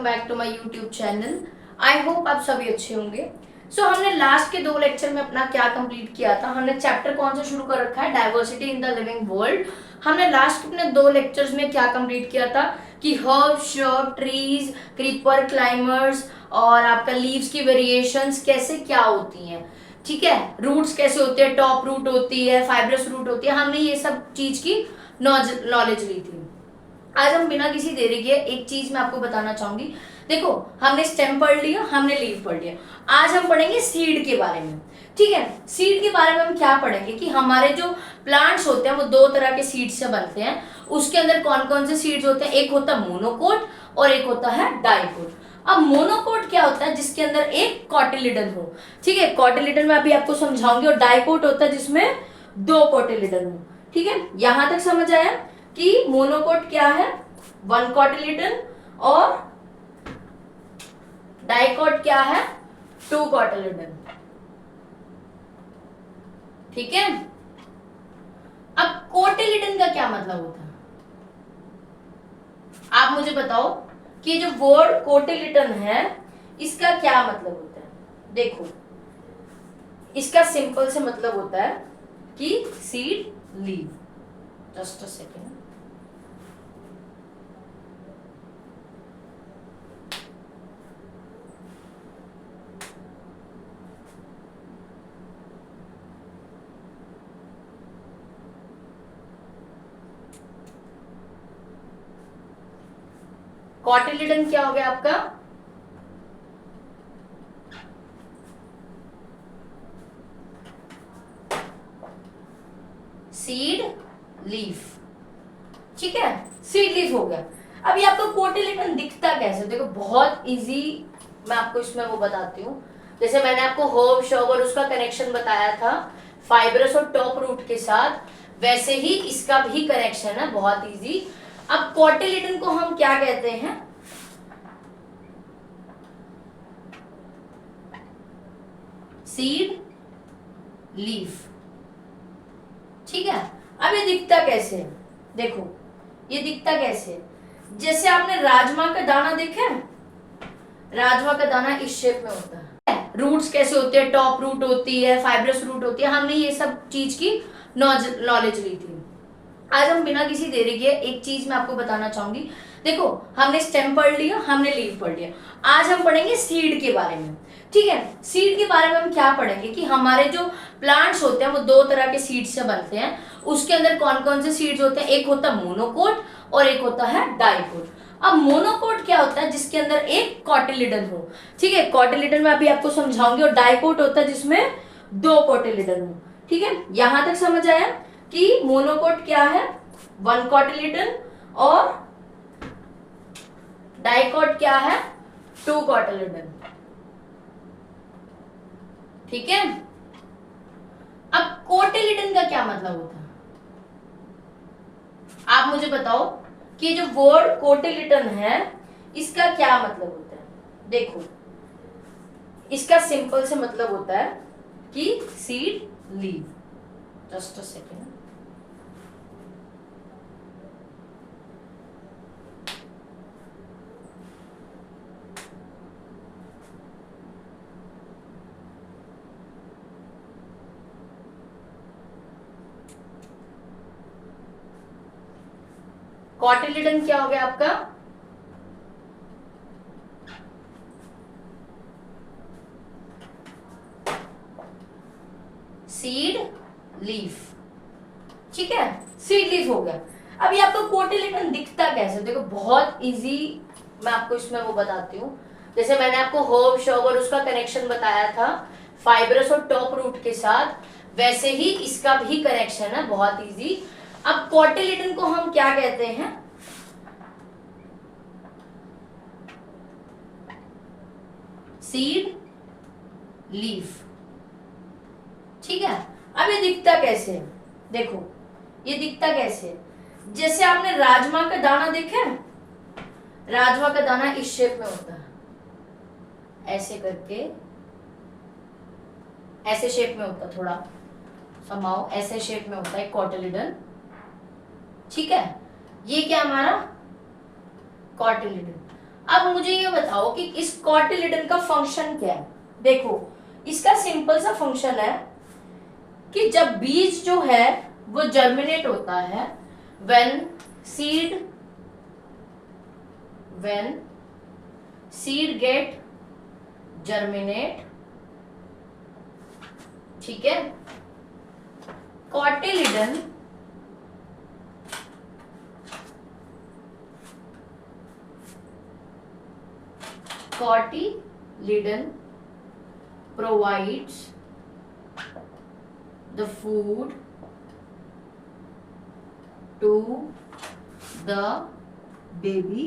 Welcome back to my YouTube channel. I hope आप सभी अच्छे होंगे। हमने लास्ट के 2 लेक्चर में अपना क्या कंप्लीट किया था। हमने चैप्टर कौन सा शुरू कर रखा है, diversity in the living world. हमने लास्ट अपने 2 लेक्चर्स में क्या कंप्लीट किया था कि herb, shrub, trees, creeper, climbers और आपका लीव्स की वेरिएशंस कैसे क्या होती हैं, ठीक है। रूट्स कैसे होते हैं, टॉप रूट होती है, फाइब्रस रूट होती है। हमने ये सब चीज की नॉलेज ली थी। आज हम बिना किसी देरी के एक चीज मैं आपको बताना चाहूंगी। देखो, हमने स्टेम पढ़ लिया, हमने लीफ पढ़ लिया। आज हम पढ़ेंगे सीड के बारे में, ठीक है। सीड के बारे में हम क्या पढ़ेंगे कि हमारे जो प्लांट्स होते हैं वो 2 तरह के सीड से बनते हैं। उसके अंदर कौन कौन से सीड्स होते हैं, एक होता है मोनोकोट और एक होता है डाइकोट। अब मोनोकोट क्या होता है, जिसके अंदर एक कॉटिलिडन हो, ठीक है। कॉटिलिडन में अभी आपको समझाऊंगी। और डाइकोट होता है जिसमें 2 कॉटिलिडन हो, ठीक है। यहां तक समझ आया कि मोनोकोट क्या है, 1 कॉटिलिडन, और डाइकोट क्या है, 2 कॉटिलिडन, ठीक है। अब कोटिलिडन का क्या मतलब होता है, आप मुझे बताओ कि जो वर्ड कोटिलिडन है इसका क्या मतलब होता है। देखो, इसका सिंपल से मतलब होता है कि seed leave. Just a second. Cotyledon क्या हो गया आपका, सीड लीफ, ठीक है। सीड लीफ हो गया। अभी आपको कोटिलिडन दिखता कैसे, देखो बहुत इजी, मैं आपको इसमें वो बताती हूँ। जैसे मैंने आपको हर्ब, शब और उसका कनेक्शन बताया था फाइब्रस और टॉप रूट के साथ, वैसे ही इसका भी कनेक्शन है, बहुत इजी। अब कोटिलिडन को हम क्या कहते हैं, सीड लीफ, ठीक है। अब ये दिखता कैसे है, देखो ये दिखता कैसे है, जैसे आपने राजमा का दाना देखा है, राजमा का दाना इस शेप में होता है। रूट्स कैसे होते हैं, टॉप रूट होती है, फाइब्रस रूट होती है। हमने ये सब चीज की नॉलेज ली थी। आज हम बिना किसी देरी के एक चीज मैं आपको बताना चाहूंगी। देखो, हमने स्टेम पढ़ लिया, हमने लीफ पढ़ लिया। आज हम पढ़ेंगे सीड के बारे में, ठीक है। सीड के बारे में हम क्या पढ़ेंगे कि हमारे जो प्लांट्स होते हैं वो 2 तरह के सीड से बनते हैं। उसके अंदर कौन कौन से सीड्स होते हैं, एक होता है मोनोकोट और एक होता है डाइकोट। अब मोनोकोट क्या होता है, जिसके अंदर एक कॉटिलिडन हो, ठीक है। कॉटिलिडन में अभी आपको समझाऊंगी। और डाइकोट होता है जिसमें 2 कॉटिलिडन हो, ठीक है। यहां तक समझ आया कि मोनोकोट क्या है, 1 कॉटिलिडन, और डाइकोट क्या है, 2 कॉटिलिडन, ठीक है। अब कोटिलिडन का क्या मतलब होता है, आप मुझे बताओ कि जो वर्ड कोटिलिडन है इसका क्या मतलब होता है। देखो, इसका सिंपल से मतलब होता है कि seed leave. Just a second. Cotyledon क्या हो गया आपका, सीड लीफ, ठीक है। सीड लीफ हो गया। अभी आपको कोटिलिडन दिखता कैसे, देखो बहुत इजी, मैं आपको इसमें वो बताती हूँ। जैसे मैंने आपको हर्ब, शब और उसका कनेक्शन बताया था फाइब्रस और टॉप रूट के साथ, वैसे ही इसका भी कनेक्शन है, बहुत इजी। अब कोटिलिडन को हम क्या कहते हैं, सीड लीफ, ठीक है। अब ये दिखता कैसे है, देखो ये दिखता कैसे है, जैसे आपने राजमा का दाना देखा है, राजमा का दाना इस शेप में होता है, ऐसे करके, ऐसे शेप में होता है, थोड़ा समाओ, ऐसे शेप में होता है कॉटिलिडन, ठीक है। ये क्या हमारा कॉटिलिडन। अब मुझे ये बताओ कि इस कॉटिलिडन का फंक्शन क्या है। देखो इसका सिंपल सा फंक्शन है कि जब बीज जो है वो जर्मिनेट होता है, व्हेन सीड गेट जर्मिनेट, ठीक है, cotyledon provides the food to the baby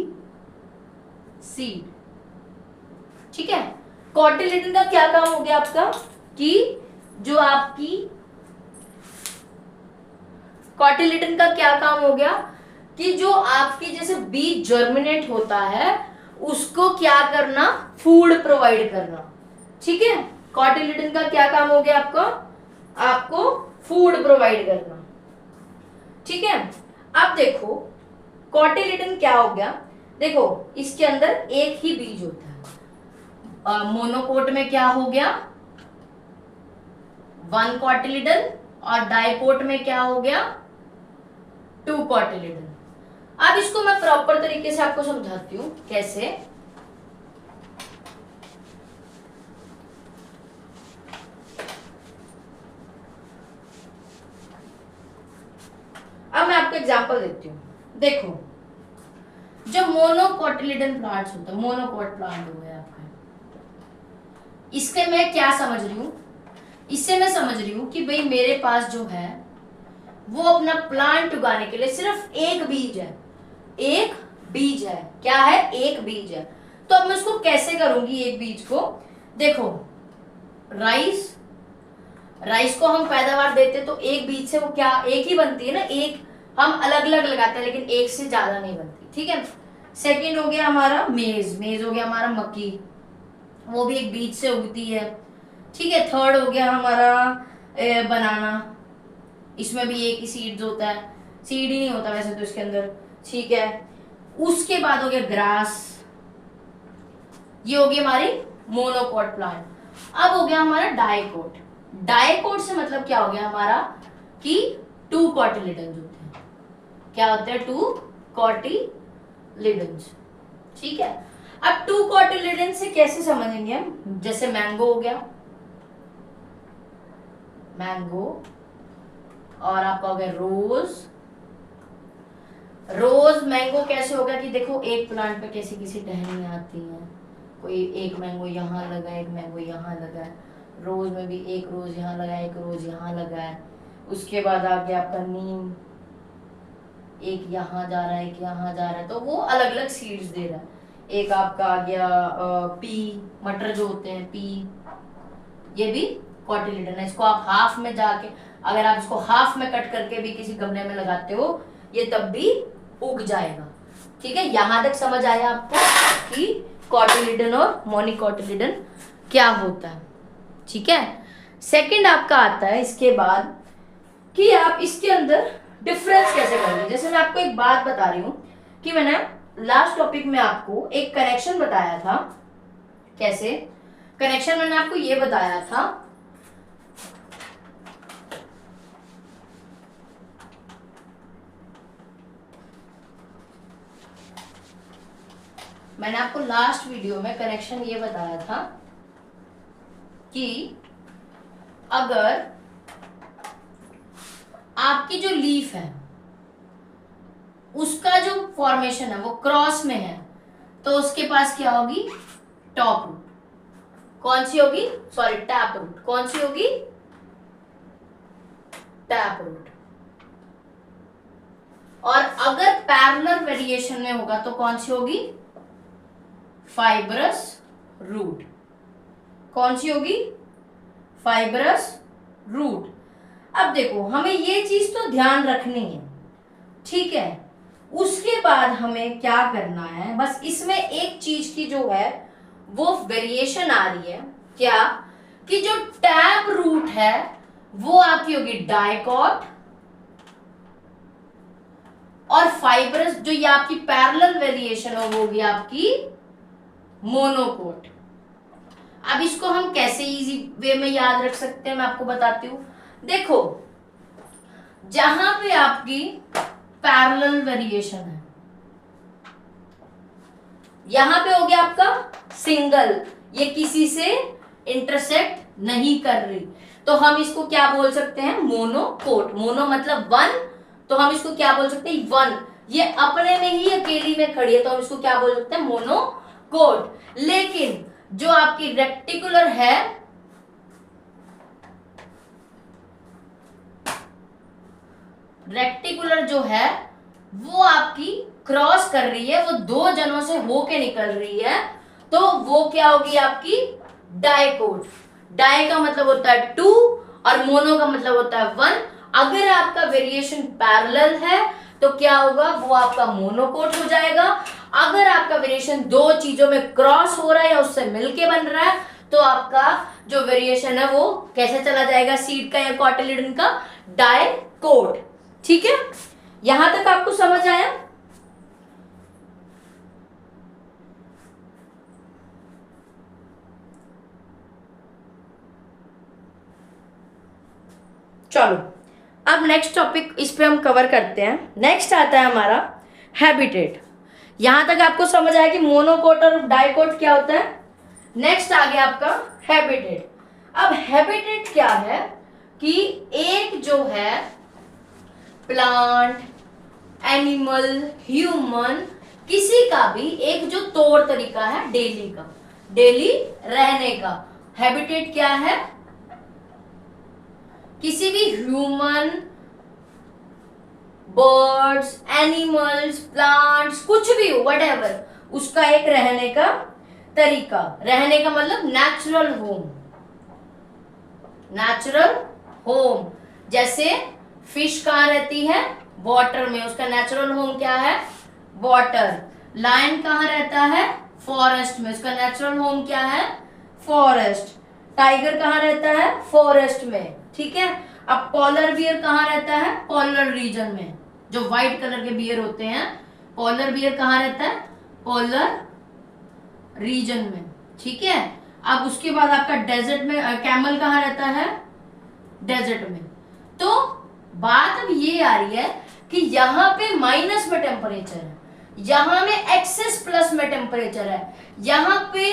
seed, ठीक है। कॉटिलिडन का क्या काम हो गया आपका कि जो आपकी कॉटिलिडन का क्या काम हो गया कि जो आपकी जैसे बीज जर्मिनेट होता है उसको क्या करना, फूड प्रोवाइड करना, ठीक है। कॉटिलिडन का क्या काम हो गया आपका, आपको फूड प्रोवाइड करना, ठीक है। अब देखो कॉटिलिडन क्या हो गया, देखो इसके अंदर एक ही बीज होता है, मोनोकोट में क्या हो गया 1 कॉटिलिडन और डाइकोट में क्या हो गया 2 कॉटिलिडन। अब इसको मैं प्रॉपर तरीके से आपको समझाती हूं कैसे। अब मैं आपको एग्जांपल देती हूं। देखो जो मोनोकोटिलिडन प्लांट्स होता है, मोनोकोट प्लांट हो गया आपका, इसके मैं क्या समझ रही हूं, इससे मैं समझ रही हूं कि भाई मेरे पास जो है वो अपना प्लांट उगाने के लिए सिर्फ एक बीज है, एक बीज है, क्या है, एक बीज है। तो अब मैं उसको कैसे करूंगी एक बीज को। देखो राइस को हम पैदावार देते तो एक बीज से वो क्या एक ही बनती है ना, एक हम अलग अलग लगाते हैं लेकिन एक से ज्यादा नहीं बनती, ठीक है। सेकंड हो गया हमारा मेज हो गया हमारा मक्की, वो भी एक बीज से उगती है, ठीक है। थर्ड हो गया हमारा बनाना, इसमें भी एक ही सीड्स होता है, सीड ही नहीं होता वैसे तो इसके अंदर, ठीक है। उसके बाद हो गया ग्रास, ये हो गई हमारी मोनोकोट प्लांट। अब हो गया हमारा डाइकोट। डाइकोट से मतलब क्या हो गया हमारा कि 2 कॉटिलिडन्स होते हैं, क्या होते हैं 2 कॉटिलिडन्स, ठीक है। अब 2 कॉटिलिडन्स से कैसे समझेंगे हम, जैसे मैंगो हो गया, मैंगो, और आपका हो गया रोज मैंगो कैसे होगा कि देखो एक प्लांट पे कैसी किसी टहनियां आती हैं, कोई एक मैंगो यहाँ लगा है, एक मैंगो यहाँ लगा है। रोज में भी एक रोज यहाँ लगा है, एक रोज यहाँ लगा है। उसके बाद आ गया आपका नीम, एक यहाँ जा रहा है, एक यहाँ जा रहा है, तो वो अलग अलग सीड्स दे रहा है। एक आपका आ गया पी, मटर जो होते हैं पी, ये भी कॉटिलिडन है। इसको आप हाफ में जाके, अगर आप इसको हाफ में कट करके भी किसी गमले में लगाते हो ये तब भी उग जाएगा, ठीक है। यहां तक समझ आया आपको कि कॉटिलिडन और मोनोकोटिलिडन क्या होता है, ठीक है। सेकंड आपका आता है इसके बाद कि आप इसके अंदर डिफरेंस कैसे करोगे। जैसे मैं आपको एक बात बता रही हूं कि मैंने लास्ट टॉपिक में आपको एक कनेक्शन बताया था, कैसे कनेक्शन मैंने आपको ये बताया था, मैंने आपको लास्ट वीडियो में कनेक्शन ये बताया था कि अगर आपकी जो लीफ है उसका जो फॉर्मेशन है वो क्रॉस में है तो उसके पास क्या होगी, टॉप रूट। कौन सी होगी, सॉरी टैप रूट। कौन सी होगी, टैप रूट। और अगर पैरेलल वेरिएशन में होगा तो कौन सी होगी, फाइब्रस रूट। कौन सी होगी, फाइब्रस रूट। अब देखो हमें ये चीज तो ध्यान रखनी है, ठीक है। उसके बाद हमें क्या करना है, बस इसमें एक चीज की जो है वो वेरिएशन आ रही है, क्या कि जो टैप रूट है वो आपकी होगी डाइकॉट, और फाइब्रस जो ये आपकी पैरेलल वेरिएशन होगी आपकी मोनोकोट। अब इसको हम कैसे इजी वे में याद रख सकते हैं मैं आपको बताती हूं। देखो जहां पे आपकी पैरेलल वेरिएशन है, यहां पे हो गया आपका सिंगल, ये किसी से इंटरसेक्ट नहीं कर रही, तो हम इसको क्या बोल सकते हैं, मोनोकोट। मोनो मतलब वन, तो हम इसको क्या बोल सकते हैं, वन। ये अपने में ही अकेली में खड़ी है, तो हम इसको क्या बोल सकते हैं, मोनोकोट। लेकिन जो आपकी रेक्टिकुलर है, रेक्टिकुलर जो है वो आपकी क्रॉस कर रही है, वो दो जनों से होके निकल रही है, तो वो क्या होगी आपकी डाइकोट। डाई का मतलब होता है टू और मोनो का मतलब होता है वन। अगर आपका वेरिएशन पैरेलल है तो क्या होगा, वो आपका मोनोकोट हो जाएगा। अगर आपका वेरिएशन दो चीजों में क्रॉस हो रहा है या उससे मिलके बन रहा है, तो आपका जो वेरिएशन है वो कैसे चला जाएगा, सीड का या कॉटिलिडन का, डाइकोट। ठीक है, यहां तक आपको समझ आया। चलो अब नेक्स्ट टॉपिक इस पे हम कवर करते हैं। नेक्स्ट आता है हमारा हैबिटेट। यहां तक आपको समझ आया कि मोनोकोट और डाइकोट क्या होता है। नेक्स्ट आ गया आपका हैबिटेट। अब हैबिटेट क्या है कि एक जो है प्लांट, एनिमल, ह्यूमन, किसी का भी एक जो तौर तरीका है डेली का, डेली रहने का, हैबिटेट क्या है, किसी भी ह्यूमन, बर्ड्स, एनिमल्स, प्लांट्स, कुछ भी हो, व्हाटएवर, उसका एक रहने का तरीका। रहने का मतलब नेचुरल होम, नेचुरल होम। जैसे फिश कहाँ रहती है, वाटर में, उसका नेचुरल होम क्या है, वाटर। लायन कहाँ रहता है, फॉरेस्ट में, उसका नेचुरल होम क्या है, फॉरेस्ट। टाइगर कहाँ रहता है, फॉरेस्ट में। ठीक है, अब पोलर बियर कहाँ रहता है, पोलर रीजन में, जो व्हाइट कलर के बियर होते हैं, पोलर बियर कहाँ रहता है, पोलर रीजन में। ठीक है, अब उसके बाद आपका डेजर्ट में, कैमल कहाँ रहता है, डेजर्ट में। तो बात अब ये आ रही है कि यहाँ पे माइनस में टेम्परेचर है, यहाँ में एक्सेस प्लस में टेम्परेचर है, यहाँ पे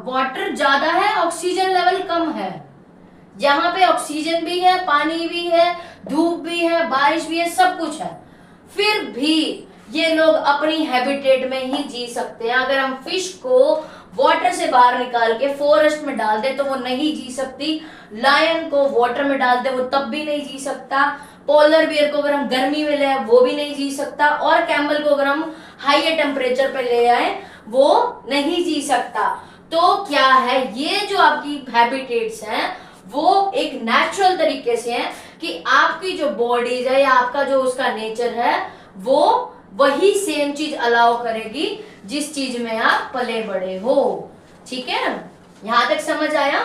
वाटर ज्यादा है, ऑक्सीजन लेवल कम है, यहाँ पे ऑक्सीजन भी है, पानी भी है, धूप भी है, बारिश भी है, सब कुछ है, फिर भी ये लोग अपनी हैबिटेट में ही जी सकते हैं। अगर हम फिश को वाटर से बाहर निकाल के फॉरेस्ट में डाल दे तो वो नहीं जी सकती, लायन को वाटर में डाल दे वो तब भी नहीं जी सकता, पोलर बियर को अगर हम गर्मी में ले आए वो भी नहीं जी सकता, और कैमल को अगर हम हाई टेम्परेचर पे ले आए वो नहीं जी सकता। तो क्या है, ये जो आपकी हैबिटेट्स हैं वो एक नेचुरल तरीके से है कि आपकी जो बॉडीज है या आपका जो उसका नेचर है वो वही सेम चीज अलाउ करेगी जिस चीज में आप पले बड़े हो। ठीक है, यहां तक समझ आया,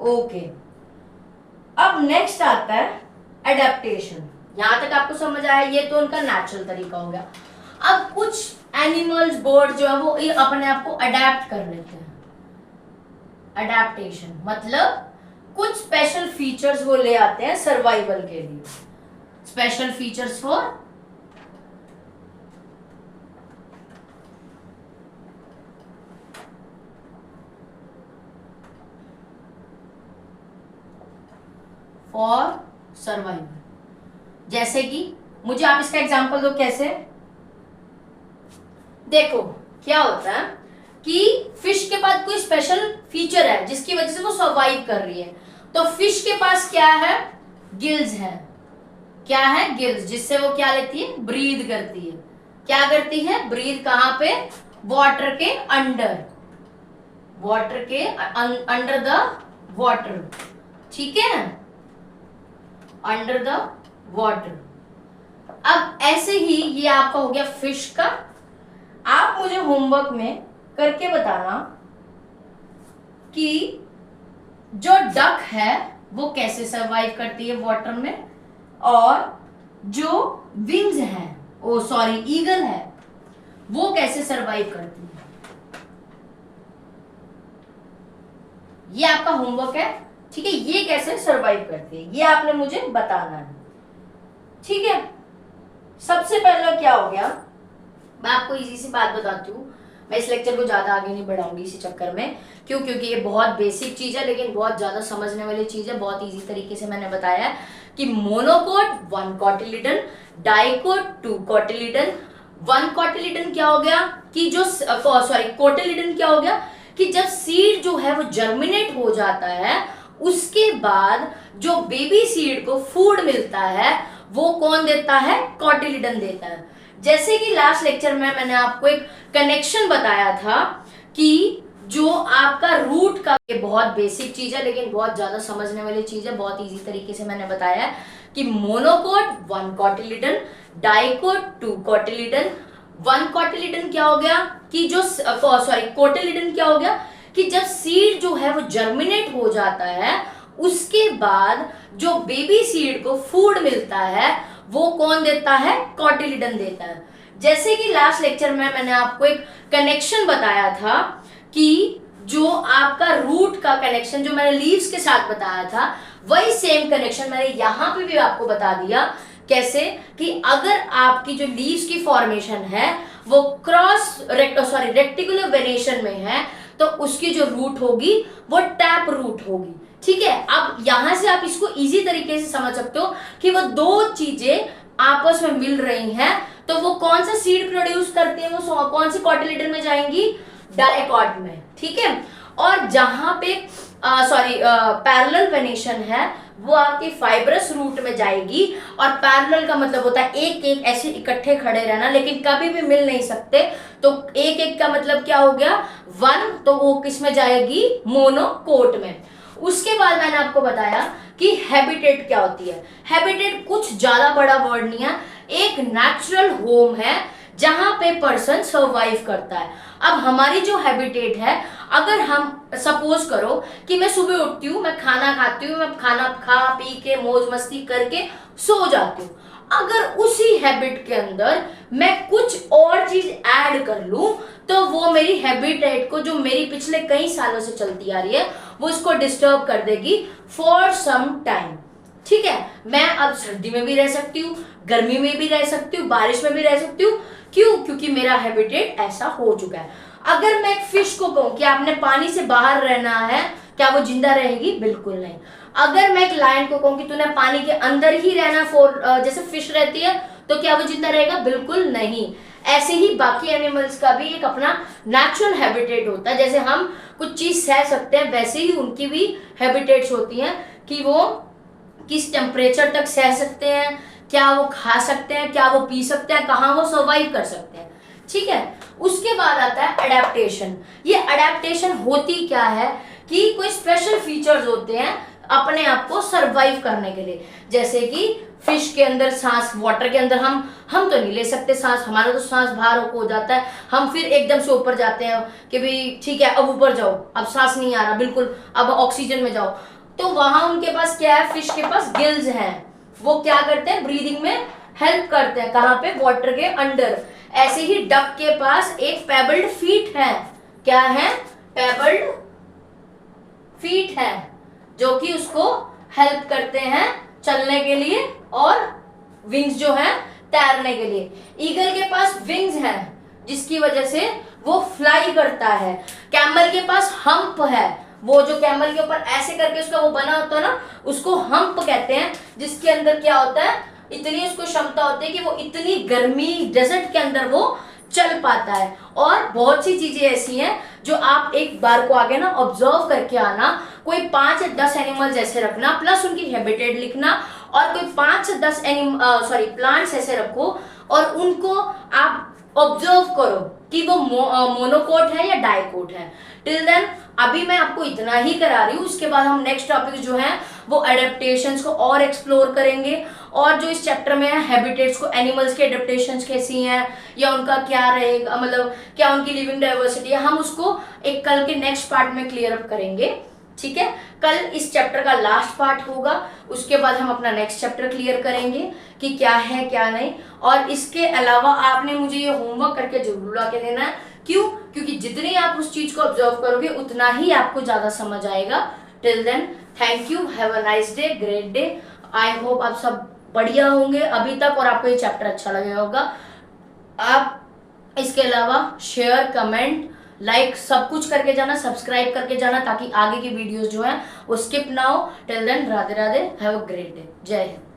ओके। अब नेक्स्ट आता है एडेप्टेशन। यहां तक आपको समझ आया, ये तो उनका नेचुरल तरीका हो गया। अब कुछ एनिमल्स, बर्ड जो है वो अपने आप को अडेप्ट कर लेते हैं। अडेप्टेशन मतलब कुछ स्पेशल फीचर्स वो ले आते हैं सर्वाइवल के लिए। Special features for survival. जैसे कि मुझे आप इसका एग्जांपल दो, कैसे। देखो क्या होता है कि फिश के पास कोई स्पेशल फीचर है जिसकी वजह से वो सर्वाइव कर रही है। तो फिश के पास क्या है, गिल्स है। क्या है, गिल्स, जिससे वो क्या लेती है, ब्रीथ करती है। क्या करती है, ब्रीथ कहां पे, वाटर के अंडर, वाटर के अंडर द वाटर। ठीक है, अंडर द वाटर। अब ऐसे ही ये आपका हो गया फिश का। आप मुझे होमवर्क में करके बताना कि जो डक है वो कैसे सरवाइव करती है वाटर में, और जो विंग्स हैं, ओ सॉरी ईगल है, वो कैसे सरवाइव करती है। ये आपका होमवर्क है, ठीक है। ये कैसे सरवाइव करती है ये आपने मुझे बताना है, ठीक है। सबसे पहला क्या हो गया, मैं आपको इजी सी बात बताती हूँ। मैं इस लेक्चर को ज्यादा आगे नहीं बढ़ाऊंगी इसी चक्कर में, क्यों, क्योंकि ये बहुत बेसिक चीज है लेकिन बहुत ज्यादा समझने वाली चीज है। बहुत इजी तरीके से मैंने बताया है कि monocot 1 cotyledon, dicot 2 cotyledon. 1 cotyledon क्या हो गया कि जो कोटिलिडन क्या हो गया कि जब सीड जो है वो जर्मिनेट हो जाता है, उसके बाद जो बेबी सीड को फूड मिलता है वो कौन देता है, कोटिलिडन देता है। जैसे कि लास्ट लेक्चर में मैंने आपको एक कनेक्शन बताया था कि जो आपका रूट का, ये बहुत बेसिक चीज है लेकिन बहुत ज्यादा समझने वाली चीज है। बहुत इजी तरीके से मैंने बताया है कि monocot 1 cotyledon, dicot 2 cotyledon. 1 cotyledon क्या हो गया कि जो कोटिलिडन क्या हो गया कि जब सीड जो है वो जर्मिनेट हो जाता है, उसके बाद जो बेबी सीड को फूड मिलता है वो कौन देता है, कोटिलिडन देता है। जैसे कि लास्ट लेक्चर में मैंने आपको एक कनेक्शन बताया था कि जो आपका रूट का कनेक्शन जो मैंने लीव्स के साथ बताया था, वही सेम कनेक्शन मैंने यहां पे भी आपको बता दिया। कैसे कि अगर आपकी जो लीव्स की फॉर्मेशन है वो रेक्टिकुलर वेनेशन में है, तो उसकी जो रूट होगी वो टैप रूट होगी, ठीक है। अब यहां से आप इसको इजी तरीके से समझ सकते हो कि वो दो चीजें आपस में मिल रही हैं, तो वो कौन सा सीड प्रोड्यूस करते हैं, वो कौन सी कोटिलिडन में जाएंगी, डाइकोट में, ठीक है। और जहां पे पैरेलल वेनेशन है वो आपकी फाइब्रस रूट में जाएगी। और पैरेलल का मतलब होता है एक एक ऐसे इकट्ठे खड़े रहना, लेकिन कभी भी मिल नहीं सकते। तो एक एक का मतलब क्या हो गया, 1, तो वो किस में जाएगी, मोनोकोट में। उसके बाद मैंने आपको बताया कि हैबिटेट क्या होती है। हैबिटेट कुछ ज्यादा बड़ा वर्ड नहीं है, एक नेचुरल होम है जहां पे पर्सन सर्वाइव करता है। अब हमारी जो हैबिटेट है, अगर हम सपोज करो कि मैं सुबह उठती हूँ, मैं खाना खाती हूँ, मैं खाना खा पी के मौज मस्ती करके सो जाती हूँ, अगर उसी हैबिट के अंदर मैं कुछ और चीज ऐड कर लूं, तो वो मेरी हैबिटेट को, जो मेरी पिछले कई सालों से चलती आ रही है, वो इसको डिस्टर्ब कर देगी फॉर सम टाइम, ठीक है। मैं अब सर्दी में भी रह सकती हूँ, गर्मी में भी रह सकती हूँ, बारिश में भी रह सकती हूँ, क्यों, क्योंकि मेरा हैबिटेट ऐसा हो चुका है। अगर मैं एक फिश को कहूं कि आपने पानी से बाहर रहना है, क्या वो जिंदा रहेगी, बिल्कुल नहीं। अगर मैं एक लायन को कहूं कि तूने पानी के अंदर ही रहना, जैसे फिश रहती है, तो क्या वो जिंदा रहेगा, बिल्कुल नहीं। ऐसे ही बाकी एनिमल्स का भी एक अपना नेचुरल हैबिटेट होता है। जैसे हम कुछ चीज सह सकते हैं, वैसे ही उनकी भी हैबिटेट्स होती हैं कि वो किस टेम्परेचर तक सह सकते हैं, क्या वो खा सकते हैं, क्या वो पी सकते हैं, कहाँ वो सर्वाइव कर सकते हैं, ठीक है। उसके बाद आता है अडेप्टेशन। ये अडेप्टेशन होती क्या है कि कोई स्पेशल फीचर्स होते हैं अपने आप को सरवाइव करने के लिए। जैसे कि फिश के अंदर सांस, वाटर के अंदर हम तो नहीं ले सकते सांस, हमारा तो सांस बाहर हो जाता है, हम फिर एकदम से ऊपर जाते हैं कि भाई ठीक है अब ऊपर जाओ, अब सांस नहीं आ रहा, बिल्कुल अब ऑक्सीजन में जाओ। तो वहां उनके पास क्या है, फिश के पास गिल्स हैं, वो क्या करते हैं, ब्रीदिंग में हेल्प करते हैं, कहां पे, वाटर के अंडर। ऐसे ही डक के पास एक पेबल्ड फीट है, क्या है, पेबल्ड फीट है, जो कि उसको हेल्प करते हैं चलने के लिए और विंग्स जो है तैरने के लिए। ईगल के पास विंग्स हैं जिसकी वजह से वो फ्लाई करता है। कैमल के पास हम्प है, वो जो कैमल के ऊपर ऐसे करके उसका वो बना होता है ना, उसको हम्प कहते हैं, जिसके अंदर क्या होता है, इतनी उसको क्षमता होती है कि वो इतनी गर्मी डेजर्ट के अंदर वो चल पाता है। और बहुत सी चीजें ऐसी हैं जो आप एक बार को आगे ना ऑब्जर्व करके आना, कोई 5 या 10 एनिमल्स ऐसे रखना, प्लस उनकी हैबिटेट लिखना, और कोई 5 से 10 प्लांट्स ऐसे रखो और उनको आप ऑब्जर्व करो कि वो मोनोकोट है या डाइकोट है। टिल देन अभी मैं आपको इतना ही करा रही हूँ, उसके बाद हम नेक्स्ट टॉपिक जो है वो एडेप्टेशंस को और एक्सप्लोर करेंगे, और जो इस चैप्टर में है हैबिटेट्स को, एनिमल्स के एडेप्टेशंस कैसी हैं या उनका क्या रहेगा, मतलब क्या उनकी लिविंग डाइवर्सिटी है, हम उसको एक कल के नेक्स्ट पार्ट में क्लियर अप करेंगे। ठीक है। कल इस चैप्टर का लास्ट पार्ट होगा, उसके बाद हम अपना नेक्स्ट चैप्टर क्लियर करेंगे कि क्या है क्या नहीं। और इसके अलावा आपने मुझे ये होमवर्क करके जरूर ला के देना है। क्यों? क्योंकि जितनी आप उस चीज को ऑब्जर्व करोगे उतना ही आपको ज्यादा समझ आएगा। Till then thank you, have a nice day, great day. I hope आप सब बढ़िया होंगे अभी तक और आपको ये चैप्टर अच्छा लगेगा होगा। आप इसके अलावा शेयर, कमेंट, लाइक सब कुछ करके जाना, सब्सक्राइब करके जाना, ताकि आगे की वीडियोस जो है वो स्किप ना हो। Till then Radhe Radhe, have a great day, जय हिंद।